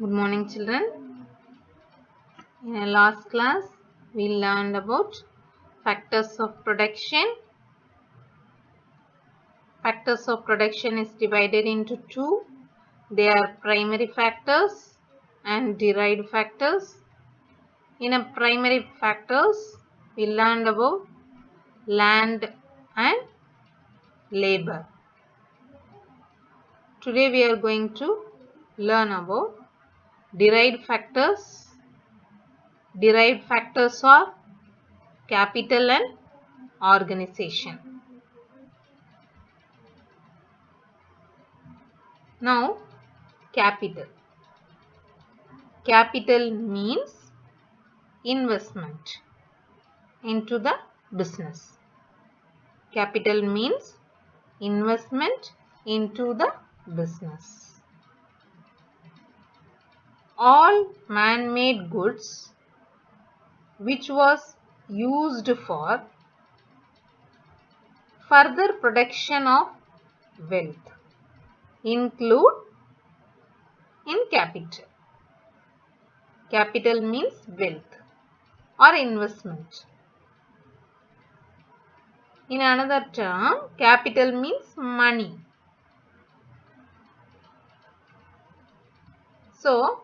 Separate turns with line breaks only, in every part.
Good morning, children. In our last class, we learned about factors of production. Factors of production is divided into two. They are primary factors and derived factors. In a primary factors, we learned about land and labor. Today we are going to learn about derived factors. Derived factors are capital and organization. Now, capital. Capital means investment into the business. Capital means investment into the business. All man-made goods which was used for further production of wealth include in capital. Capital means wealth or investment. In another term, capital means money. So,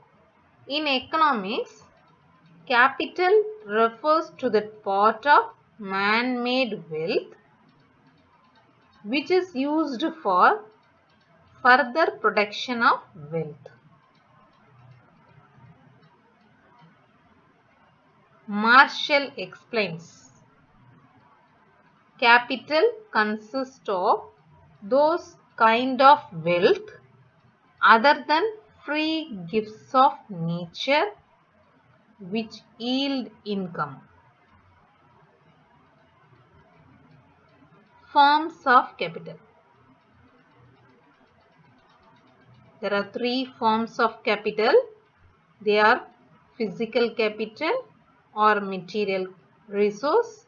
in economics, capital refers to the part of man-made wealth which is used for further production of wealth. Marshall explains, capital consists of those kind of wealth other than free gifts of nature which yield income. Forms of capital. There are three forms of capital. They are physical capital or material resource,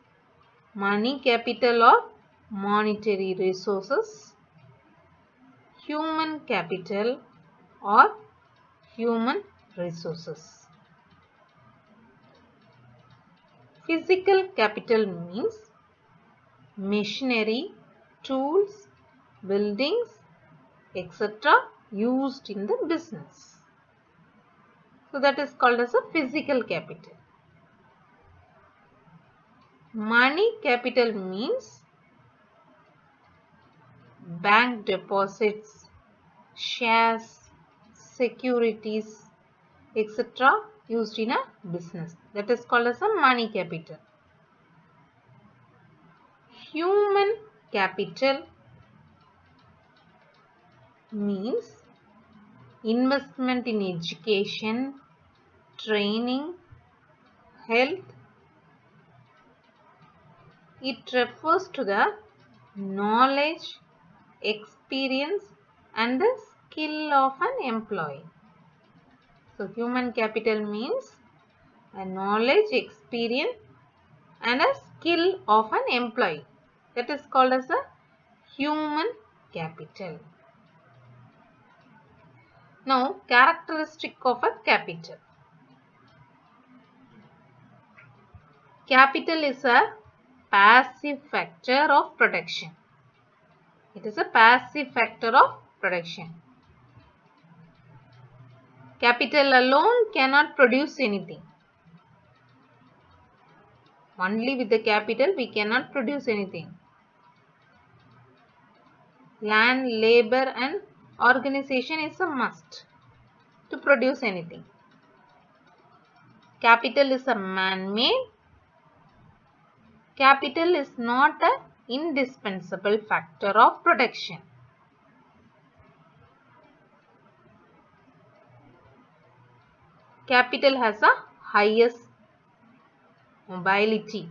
money capital or monetary resources, human capital or human resources. Physical capital means machinery, tools, buildings, etc. used in the business. So that is called as a physical capital. Money capital means bank deposits, shares, securities, etc. used in a business. That is called as a money capital. Human capital means investment in education, training, health. It refers to the knowledge, experience and the skill of an employee. So, human capital means a knowledge, experience and a skill of an employee. That is called as a human capital. Now, characteristic of a capital. Capital is a passive factor of production. It is a passive factor of production. Capital alone cannot produce anything. Only with the capital we cannot produce anything. Land, labor and organization is a must to produce anything. Capital is a man-made. Capital is not an indispensable factor of production. Capital has a highest mobility.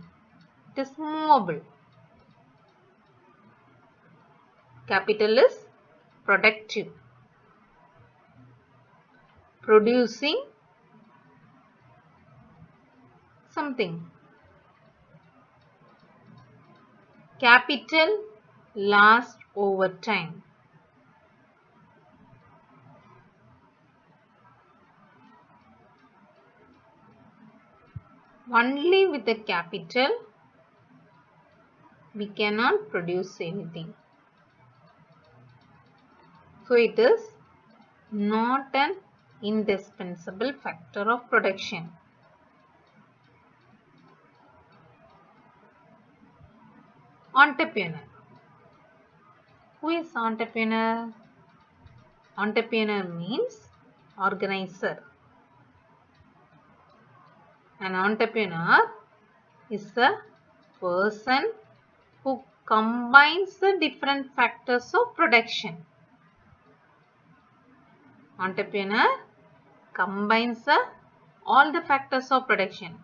It is movable. Capital is productive, producing something. Capital lasts over time. Only with the capital we cannot produce anything. So it is not an indispensable factor of production. Entrepreneur. Who is entrepreneur? Entrepreneur means organizer. An entrepreneur is a person who combines the different factors of production. Entrepreneur combines all the factors of production.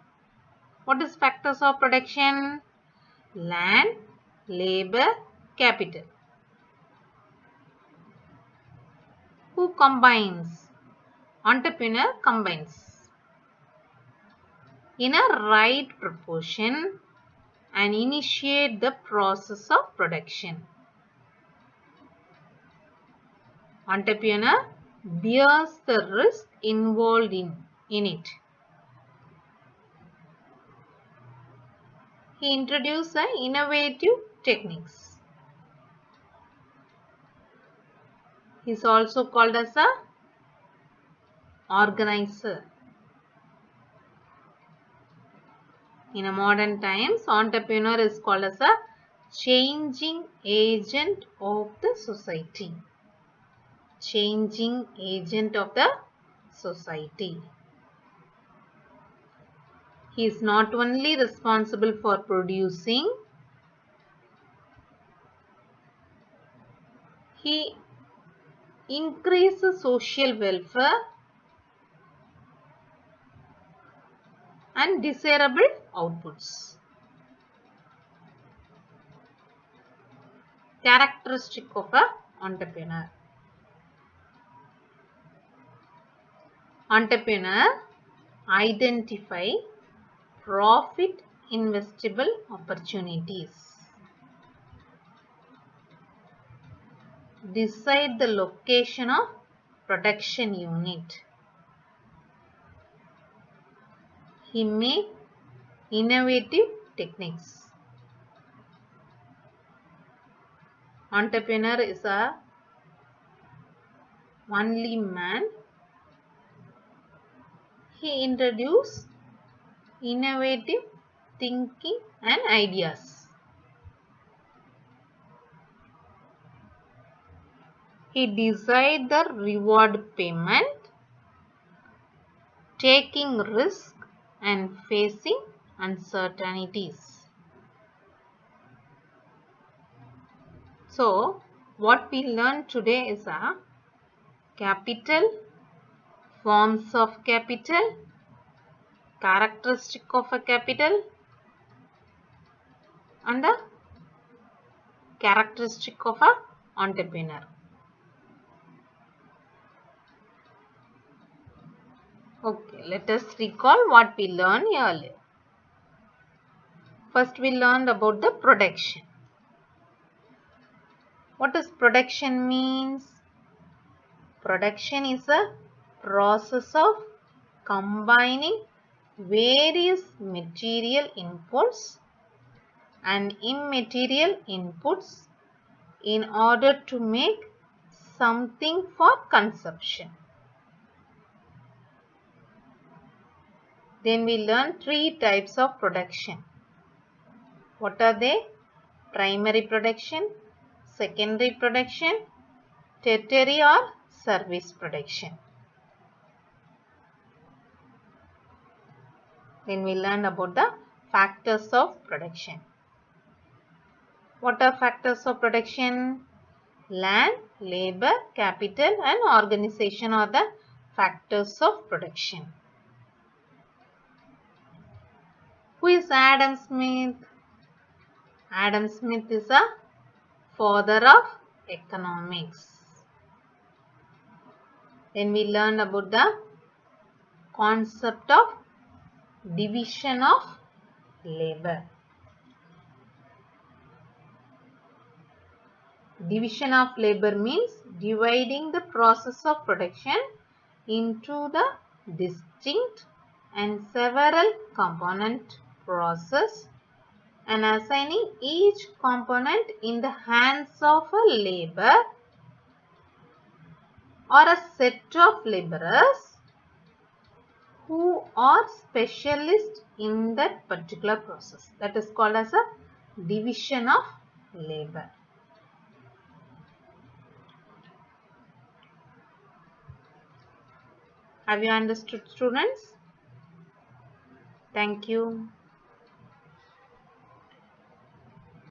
What is factors of production? Land, labor, capital. Who combines? Entrepreneur combines in a right proportion and initiate the process of production. Entrepreneur bears the risk involved in it. He introduced innovative techniques. He is also called as a organizer. In a modern times, entrepreneur is called as a changing agent of the society. Changing agent of the society. He is not only responsible for producing, he increases social welfare and desirable outputs. Characteristic of an entrepreneur. Entrepreneur identify profit investable opportunities. Decide the location of production unit. He make innovative techniques. Entrepreneur is a only man. He introduced innovative thinking and ideas. He decide the reward payment, taking risk and facing uncertainties. So, what we learned today is a capital, forms of capital, characteristic of a capital, and the characteristic of a entrepreneur. Okay, let us recall what we learned earlier. First, we learned about the production. What does production means? Production is a process of combining various material inputs and immaterial inputs in order to make something for consumption. Then we learn three types of production. What are they? Primary production, secondary production, tertiary or service production. Then we learn about the factors of production. What are factors of production? Land, labor, capital and organization are the factors of production. Who is Adam Smith? Adam Smith is a father of economics. Then we learn about the concept of division of labor. Division of labor means dividing the process of production into the distinct and several component process and assigning each component in the hands of a laborer or a set of laborers who are specialists in that particular process. That is called as a division of labor. Have you understood, students? Thank you.